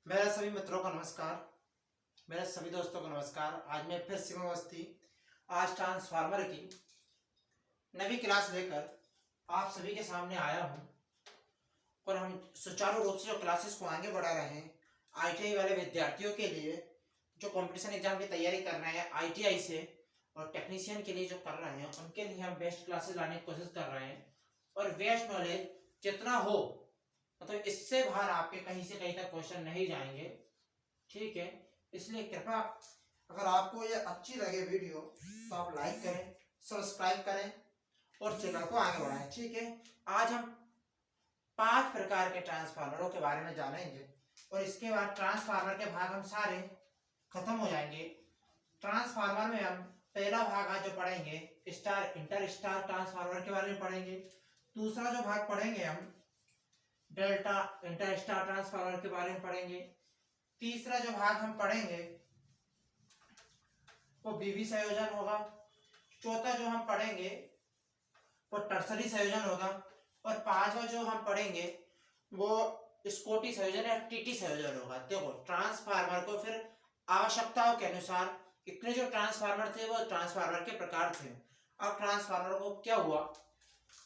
मेरे सभी मित्रों को नमस्कार। मेरे सभी दोस्तों को नमस्कार। आज मैं फिर शिवम अवस्थी आज ट्रांसफार्मर की नवी क्लास लेकर आप सभी के सामने आया हूं और हम सुचारू रूप से जो क्लासेस को आगे बढ़ा रहे हैं आईटीआई वाले विद्यार्थियों के लिए जो कंपटीशन एग्जाम की तैयारी कर रहे हैं आईटीआई से और टेक्नीशियन के लिए जो कर रहे हैं उनके लिए हम बेस्ट क्लासेस लाने की कोशिश कर रहे हैं और बेस्ट नॉलेज जितना हो मतलब इससे बाहर आपके कहीं से कहीं तक क्वेश्चन नहीं जाएंगे। ठीक है, इसलिए कृपया अगर आपको ये अच्छी लगे वीडियो तो आप लाइक करें, सब्सक्राइब करें और चैनल को आगे बढ़ाएं। ठीक है, आज हम 5 प्रकार के ट्रांसफार्मरों के बारे में जानेंगे और इसके बाद ट्रांसफार्मर के भाग हम सारे खत्म हो जाएंगे। ट्रांसफार्मर में हम पहला भाग आज जो पढ़ेंगे स्टार इंटर स्टार ट्रांसफार्मर के बारे में पढ़ेंगे। दूसरा जो भाग पढ़ेंगे हम डेल्टा इंटर स्टार ट्रांसफार्मर के बारे में पढ़ेंगे। तीसरा जो भाग हम पढ़ेंगे वो बीवी संयोजन होगा। चौथा जो हम पढ़ेंगे वो टर्सरी संयोजन होगा और पांचवा जो हम पढ़ेंगे वो स्कॉटी संयोजन या टीटी संयोजन होगा। देखो ट्रांसफार्मर को फिर आवश्यकताओं के अनुसार इतने जो ट्रांसफार्मर थे वो ट्रांसफार्मर के प्रकार थे। अब ट्रांसफार्मर को क्या हुआ,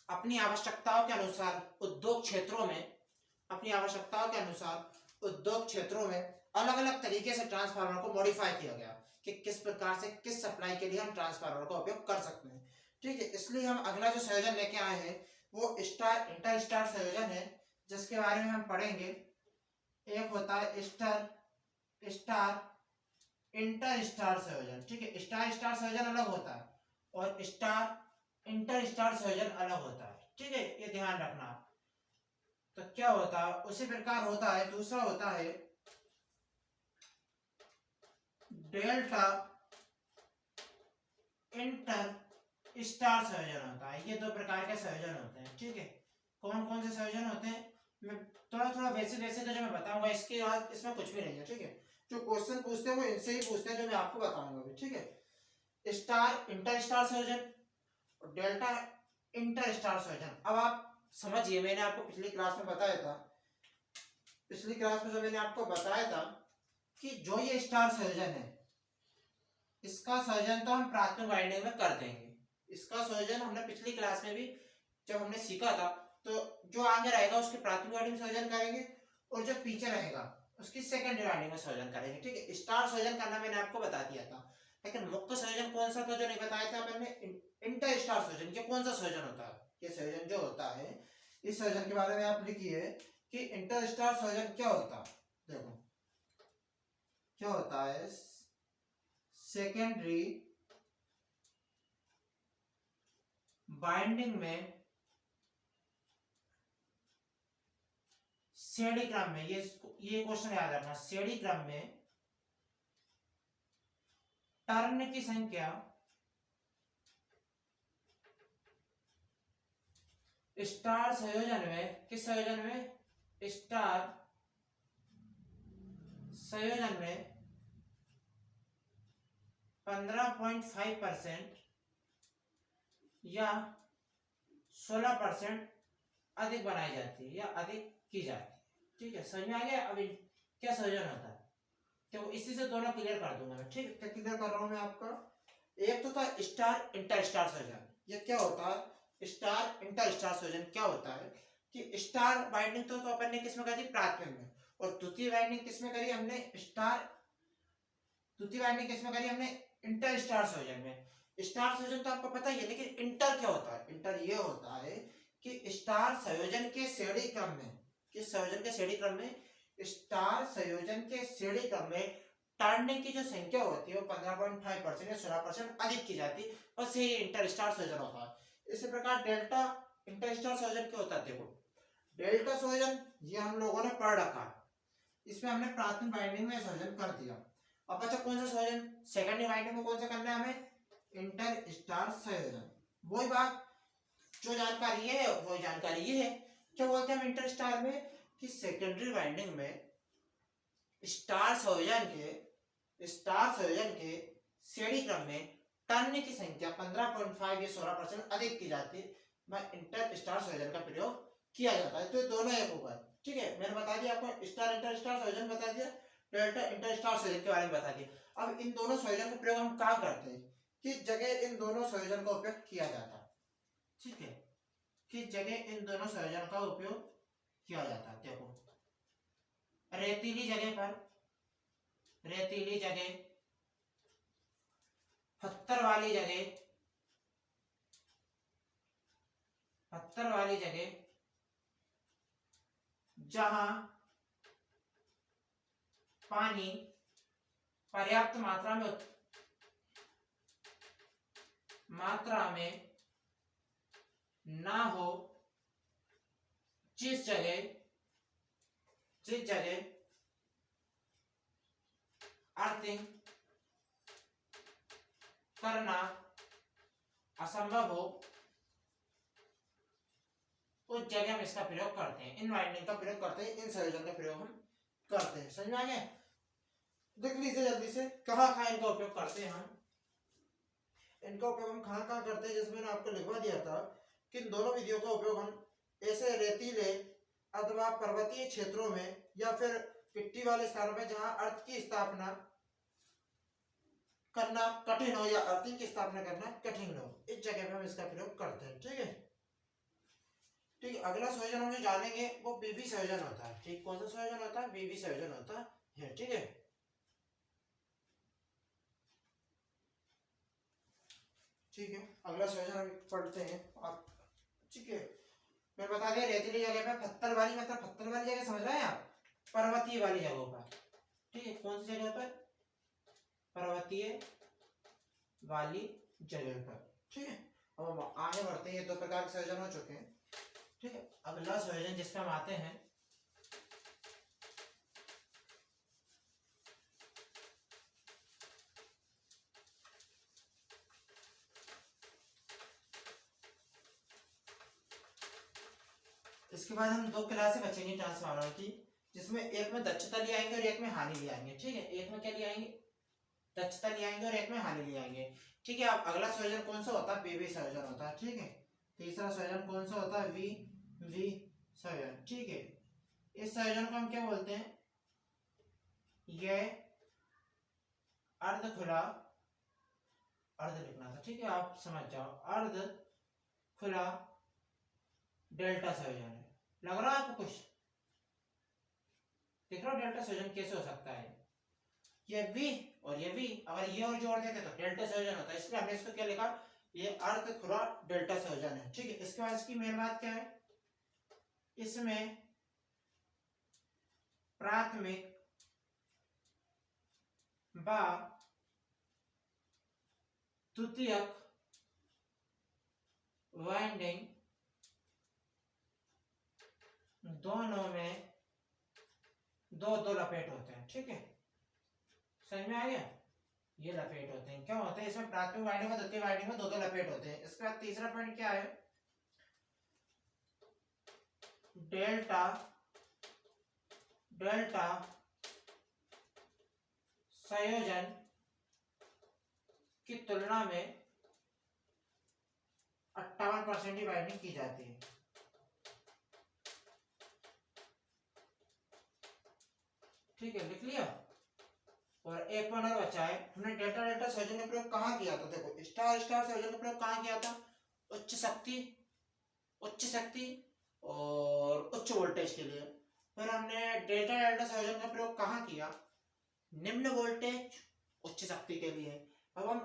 अपनी आवश्यकताओं के अनुसार उद्योग क्षेत्रों में अलग अलग तरीके से ट्रांसफार्मर को मॉडिफाई किया गया कि किस प्रकार से किस सप्लाई के लिए हम ट्रांसफार्मर का उपयोग कर सकते हैं। ठीक है, इसलिए हम अगला जो संयोजन लेके आए हैं वो स्टार इंटर स्टार संयोजन है जिसके बारे में हम पढ़ेंगे। एक होता है स्टार इंटर स्टार संयोजन। ठीक है, स्टार स्टार संयोजन अलग होता है और स्टार इंटर स्टार संयोजन अलग होता है। ठीक है, ये ध्यान रखना। तो क्या होता है उसी प्रकार होता है। दूसरा होता है डेल्टा इंटर स्टार संयोजन होता है। ये दो प्रकार के संयोजन होते हैं। ठीक है, कौन कौन से संयोजन होते हैं मैं थोड़ा थोड़ा बेसिक बेसिक जो मैं बताऊंगा, इसके बाद इसमें कुछ भी नहीं है। ठीक है, जो क्वेश्चन पूछते हैं वो इनसे ही पूछते हैं जो मैं आपको बताऊंगा अभी। ठीक है, स्टार इंटर स्टार संयोजन और डेल्टा इंटर स्टार संयोजन। अब आप समझिए, मैंने आपको पिछली क्लास में बताया था कि जो ये स्टार संयोजन है इसका संयोजन तो हम प्राथमिक वाइंडिंग में कर देंगे। इसका संयोजन हमने पिछली क्लास में भी जब हमने सीखा था, तो जो आगे रहेगा उसके प्राथमिक वाइंडिंग में संयोजन करेंगे और जो पीछे रहेगा उसकी सेकेंडरी वाइंडिंग में संयोजन करेंगे। ठीक है, स्टार संयोजन करना मैंने आपको बता दिया था, लेकिन मुख्य संयोजन कौन सा था जो नहीं बताया था मैंने, इंटर स्टार संयोजन। ये कौन सा संयोजन होता है, ये संयोजन जो होता है इस संयोजन के बारे में आप लिखिए कि इंटर स्टार संयोजन क्या होता है। देखो क्या होता है, सेकेंडरी बाइंडिंग में श्रेणी क्रम में, ये क्वेश्चन याद रखना, श्रेणी क्रम में टर्न की संख्या स्टार संयोजन में, किस संयोजन में, स्टार संयोजन में 15.5% या 16% अधिक बनाई जाती है या अधिक की जाती है। ठीक है, समझ में आ गया अभी क्या संयोजन होता है। तो इसी से दोनों क्लियर कर दूंगा मैं। ठीक है, क्या क्लियर कर रहा हूं मैं आपका। एक तो था स्टार इंटर स्टार संयोजन। ये क्या होता है, स्टार इंटर स्टार संयोजन क्या होता है कि स्टार बाइंडिंग तो अपन ने किसमें करी, प्राथमिक में, और द्वितीय बाइंडिंग किसमें करी हमने, द्वितीय बाइंडिंग किसमें करी हमने, इंटर स्टार संयोजन में। स्टार संयोजन तो आपको पता ही है, लेकिन इंटर क्या होता है, इंटर ये होता है कि स्टार संयोजन के श्रेणी क्रम में, किस संयोजन के श्रेणी क्रम में, स्टार संयोजन के श्रेणी क्रम में टर्न की जो संख्या होती है वो 15.5% या 16% अधिक की जाती है, बस यही इंटर स्टार संयोजन होता है। इसी प्रकार डेल्टा इंटर स्टार संयोजन क्या होता है। देखो डेल्टा संयोजन ये हम लोगों ने पढ़ रखा है, इसमें हमने प्राथमिक बाइंडिंग में संयोजन कर दिया। अब अच्छा कौन सा संयोजन, सेकेंडरी बाइंडिंग में कौन सा करना है हमें, इंटर स्टार संयोजन। वही बात जो जानकारी है वही जानकारी ये है। क्या बोलते हैं हम इंटर स्टार में कि सेकेंडरी बाइंडिंग में स्टार संयोजन के श्रेणी क्रम में टर्न की संख्या 15.5 या 16% अधिक की जाती है, इंटर स्टार संयोजन का प्रयोग किया जाता है। तो दोनों एक होगा। ठीक है, मैंने बता दिया आपको स्टार इंटर स्टार संयोजन बता दिया, डेल्टा इंटर स्टार संयोजन के बारे में बता दिया। अब इन दोनों संयोजन का प्रयोग हम कहाँ करते हैं, किस जगह इन दोनों संयोजन का उपयोग किया जाता है, ठीक है, किस जगह इन दोनों संयोजन का उपयोग किया जाता है। देखो रेतीली जगह पर, रेतीली जगह, पत्थर वाली जगह, पत्थर वाली जगह, जहां पानी पर्याप्त मात्रा में ना हो, जिस जगह अर्थिंग करना असंभव हो, उस जगह हम इसका प्रयोग करते हैं, इन वाइंडिंग का प्रयोग करते हैं, इन संयोजन का प्रयोग हम करते हैं। समझ में आ गया? देख लीजिए जल्दी से कहाँ कहाँ इनका उपयोग करते हैं हम। इनका उपयोग हम कहाँ कहाँ करते हैं, जिसमें मैंने आपको लिखवा दिया था कि इन दोनों विधियों का उपयोग हम ऐसे रेतीले अथवा पर्वतीय क्षेत्रों में या फिर मिट्टी वाले स्थानों में जहां अर्थ की स्थापना करना कठिन हो या अर्थिंग की स्थापना करना कठिन हो, इस जगह में हम इसका प्रयोग करते हैं। ठीक है, ठीक है। अगला संयोजन हम जो जानेंगे वो बीबी संयोजन होता है। ठीक, कौन सा संयोजन होता है? बीबी संयोजन होता है। ठीक है, ठीक है। अगला संयोजन हम पढ़ते हैं आप। ठीक है, मैं बता दिया रेतीली जगह पे, पत्थर वाली मतलब पत्थर वाली जगह समझ रहे हैं आप, पर्वतीय वाली जगहों पर। ठीक है, कौन सी जगह पर? पर्वतीय वाली जगह पर। ठीक है, अब हम आगे बढ़ते हैं। ये दो प्रकार के संयोजन हो चुके हैं। ठीक है, अगला संयोजन जिस पे हम आते हैं इसके बाद हम दो क्लासें बचेंगी ट्रांसफार्मर की, जिसमें एक में दक्षता ले आएंगे और एक में हानि ले आएंगे। ठीक है, एक में क्या ले आएंगे? दक्षता ले आएंगे और एक में हानि ले आएंगे। ठीक है, अब अगला संयोजन कौन सा होता है? बीबी संयोजन होता है। ठीक है, तीसरा संयोजन कौन सा होता है? वी वी संयोजन। ठीक है, इस संयोजन को हम क्या बोलते हैं? यह अर्ध खुला, अर्ध लिखना था, ठीक है, आप समझ जाओ, अर्ध खुला डेल्टा संयोजन है। लग रहा है आपको कुछ? देख रहे हो डेल्टा संयोजन कैसे हो सकता है? ये V और ये V अगर ये और जोड़ देते तो डेल्टा संयोजन होता है, इसलिए हमने इसको क्या लिखा? ये अर्ध खुला डेल्टा संयोजन है। ठीक है, इसके बाद इसकी मेन बात क्या है? इसमें प्राथमिक व द्वितीयक वाइंडिंग दोनों में दो दो लपेट होते हैं। ठीक है, समझ में आ गया? ये लपेट होते हैं, क्या होते हैं? इसमें प्राथमिक वाइंडिंग में द्वितीय वाइंडिंग में दो दो लपेट होते हैं। इसके बाद तीसरा पॉइंट क्या है? डेल्टा डेल्टा संयोजन की तुलना में 58% ही वाइंडिंग की जाती है। ठीक है, लिख लिया। और एक पॉइंट और बचा है, हमने डेल्टा डेल्टा संयोजन का प्रयोग कहाँ किया था? देखो, स्टार स्टार संयोजन का प्रयोग कहाँ किया था? उच्च शक्ति और उच्च वोल्टेज के लिए। फिर हमने डेल्टा डेल्टा संयोजन का प्रयोग कहाँ किया? निम्न वोल्टेज उच्च शक्ति के लिए। अब हम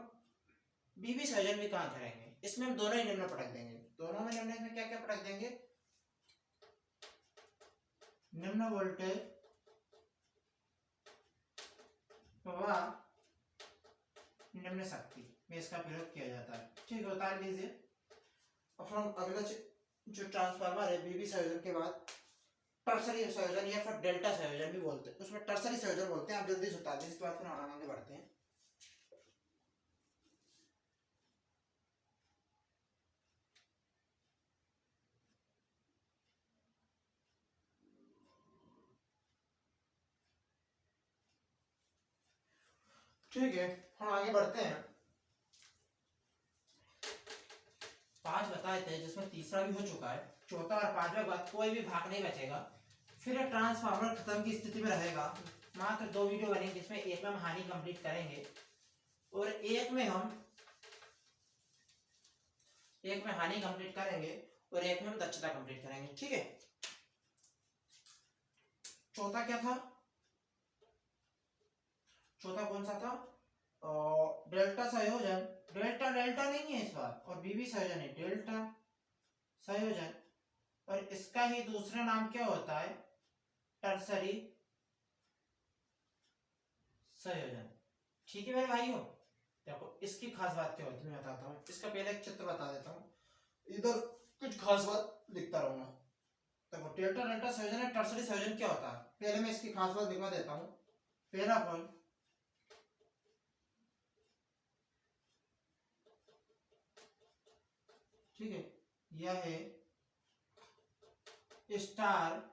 बीबी संयोजन भी कहाँ करेंगे? इसमें हम दोनों ही निम्न पटक देंगे। दोनों में निम्न में क्या क्या पटक देंगे? निम्न वोल्टेज व निम्न शक्ति में इसका प्रयोग किया जाता है। ठीक है, उतार लीजिए। अब हम अगला जो ट्रांसफार्मर है बीबी संयोजन के बाद टर्सरी संयोजन या फिर डेल्टा संयोजन भी बोलते हैं, उसमें टर्सरी संयोजन बोलते हैं। आप जल्दी से उतार दीजिए, इसके बाद फिर हम आगे बढ़ते हैं। ठीक है, हम आगे बढ़ते हैं। 5 बताए थे, जिसमें तीसरा भी हो चुका है, चौथा और पांचवा बाद कोई भी भाग नहीं बचेगा, फिर ट्रांसफार्मर खत्म की स्थिति में रहेगा। मात्र 2 वीडियो बनेंगे जिसमें एक में हम हानि कंप्लीट करेंगे और एक में हानि कंप्लीट करेंगे और एक में हम दक्षता कंप्लीट करेंगे। ठीक है, चौथा क्या था? चौथा कौन सा था? डेल्टा संयोजन। डेल्टा डेल्टा नहीं है इस बार, और बीबी संयोजन है, डेल्टा संयोजन। और इसका ही दूसरा नाम क्या होता है? टर्सरी संयोजन। ठीक है मेरे भाइयों, देखो इसकी खास बात क्या होती है मैं बताता हूँ। इसका पहले एक चित्र बता देता हूँ, इधर कुछ खास बात लिखता रहूंगा। देखो डेल्टा डेल्टा संयोजन है, टर्सरी संयोजन क्या होता है पहले मैं इसकी खास बात लिखवा देता हूँ। पहला पॉइंट, ठीक है, यह है स्टार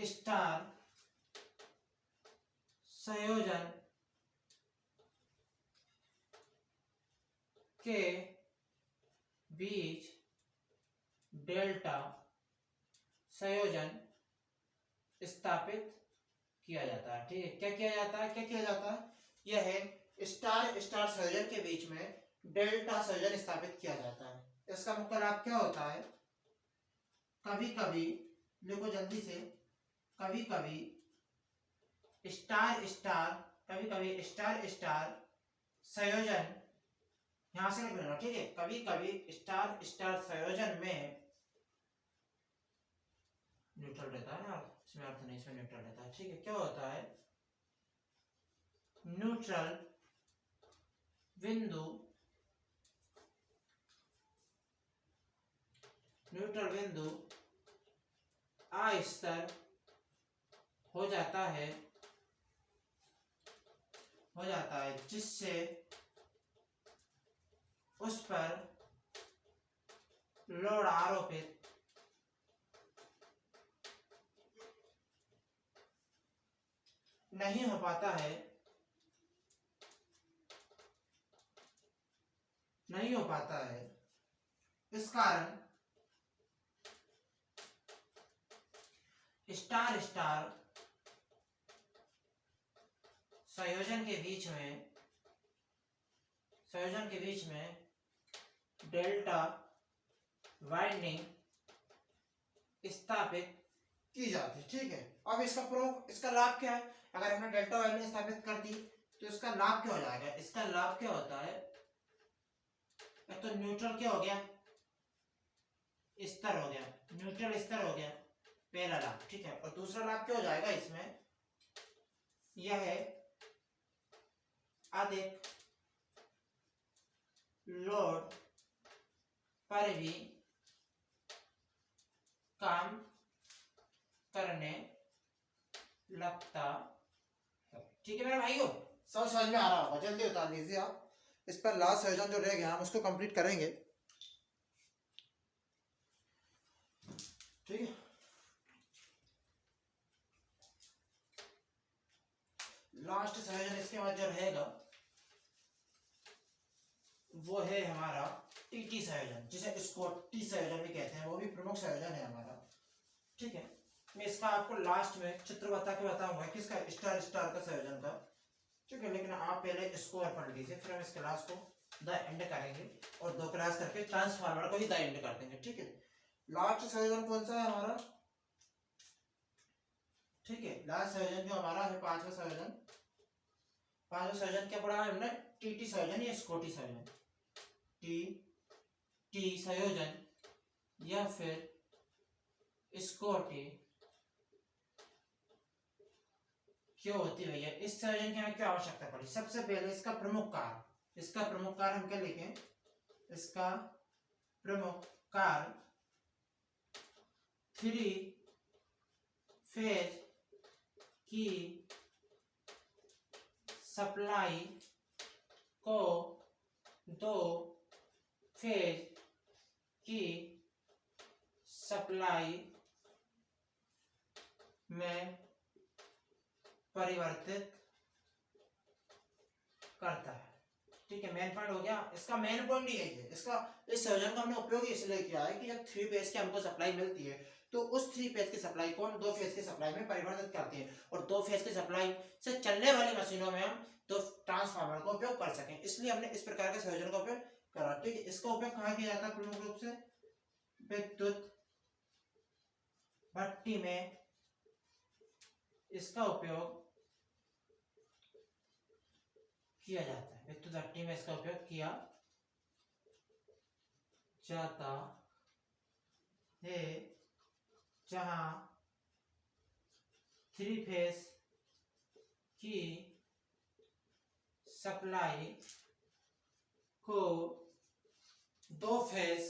स्टार संयोजन के बीच डेल्टा संयोजन स्थापित किया जाता है। ठीक है, क्या किया जाता है? क्या किया जाता है? यह है स्टार स्टार संयोजन के बीच में डेल्टा संयोजन स्थापित किया जाता है। इसका मुख्य लाभ क्या होता है? कभी कभी, देखो जल्दी से, कभी कभी स्टार स्टार संयोजन, यहां से लिख लेना। ठीक है, कभी कभी स्टार स्टार संयोजन में न्यूट्रल रहता है यार, इसमें अर्थ नहीं, इसमें न्यूट्रल रहता है। ठीक है, क्या होता है? न्यूट्रल बिंदु अस्थिर हो जाता है जिससे उस पर लोड आरोपित नहीं हो पाता है। इस कारण स्टार स्टार संयोजन के बीच में डेल्टा वाइंडिंग स्थापित की जाती है। ठीक है, अब इसका लाभ क्या है? अगर हमने डेल्टा वाइंडिंग स्थापित कर दी तो इसका लाभ क्या हो जाएगा? इसका लाभ क्या होता है? तो न्यूट्रल क्या हो गया? स्तर हो गया, न्यूट्रल स्तर हो गया, पहला लाभ। ठीक है, और दूसरा लाभ क्या हो जाएगा इसमें? यह है अधिक लोड पर भी काम करने लगता है। ठीक है मेरे भाइयों, सब समझ में आ रहा होगा, जल्दी उतार लीजिए आप। इस पर लास्ट संयोजन जो रह गया हम उसको कंप्लीट करेंगे। ठीक है, लास्ट संयोजन इसके बाद जो रहेगा वो है हमारा टीटी संयोजन, जिसे स्कॉटी संयोजन भी कहते हैं, वो भी प्रमुख संयोजन है हमारा। ठीक है, मैं इसका आपको लास्ट में चित्र बता के बताऊंगा किसका, स्टार स्टार का संयोजन का। ठीक है, लेकिन आप पहले इसको और पढ़ लीजिए, फिर हम इस क्लास को द एंड करेंगे और 2 क्लास करके ट्रांसफार्मर को ही द एंड कर देंगे। ठीक है, लास्ट संयोजन कौन सा है हमारा? ठीक है, लास्ट संयोजन जो हमारा है पांचवा संयोजन क्या पढ़ा है हमने? टीटी संयोजन या स्कॉटी संयोजन। टी संयोजन या फिर स्कॉटी क्यों होती है भैया? इस संयोजन की हमें क्या आवश्यकता पड़ी? सबसे पहले इसका प्रमुख कार्य हम क्या लिखें? इसका प्रमुख कार्य 3 फेज की सप्लाई को 2 फेज की सप्लाई में परिवर्तित करता है। ठीक है, मेन पॉइंट हो गया। इसका मेन पॉइंट यही है, इसका इस संयोजन का हमने उपयोग इसलिए किया है कि जब 3 फेज की हमको सप्लाई मिलती है तो उस 3 फेज की सप्लाई को हम 2 फेज की सप्लाई में परिवर्तित करते हैं और 2 फेज की सप्लाई से चलने वाली मशीनों में हम 2 ट्रांसफार्मर का उपयोग कर सकें, इसलिए हमने इस प्रकार के संयोजन का उपयोग करा। ठीक है, इसका उपयोग कहाँ किया जाता है? प्रमुख रूप से विद्युत भट्टी में इसका उपयोग किया जाता है। विद्युत भट्टी में इसका उपयोग किया जाता है, जहां 3 फेज की सप्लाई को 2 फेज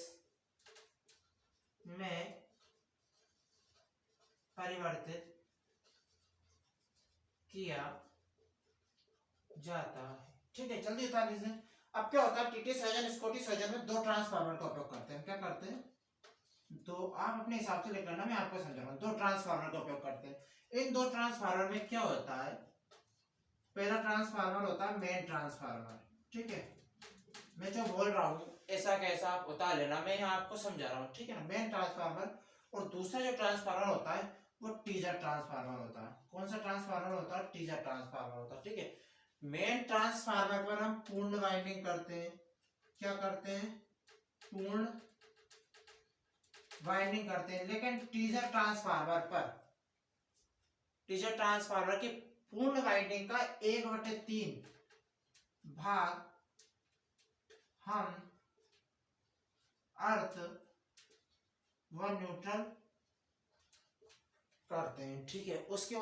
में परिवर्तित किया जाता है। ठीक है, जल्दी उतार लीजिए। अब क्या होता है, टीटी संयोजन स्कॉटी संयोजन में 2 ट्रांसफार्मर का उपयोग करते हैं। क्या करते हैं? तो आप अपने हिसाब से लिख लेना, मैं आपको समझा रहा हूँ। 2 ट्रांसफार्मर का उपयोग करते हैं। इन 2 ट्रांसफार्मर में क्या होता है? पहला ट्रांसफार्मर होता है मेन ट्रांसफार्मर। ठीक है, मैं जो बोल रहा हूँ ऐसा कैसा आप उतार लेना, मैं यहाँ आपको समझा रहा हूँ। ठीक है ना, मेन ट्रांसफार्मर। और दूसरा जो ट्रांसफार्मर होता है वो टीजर ट्रांसफार्मर होता है। कौन सा ट्रांसफार्मर होता है? टीजर ट्रांसफार्मर होता है। ठीक है, मेन ट्रांसफार्मर पर हम पूर्ण वाइंडिंग करते हैं। क्या करते हैं? पूर्ण वाइंडिंग करते हैं। लेकिन टीजर ट्रांसफार्मर की पूर्ण वाइंडिंग का 1/3 भाग हम अर्थ व न्यूट्रल करते हैं। ठीक है, उसके बाद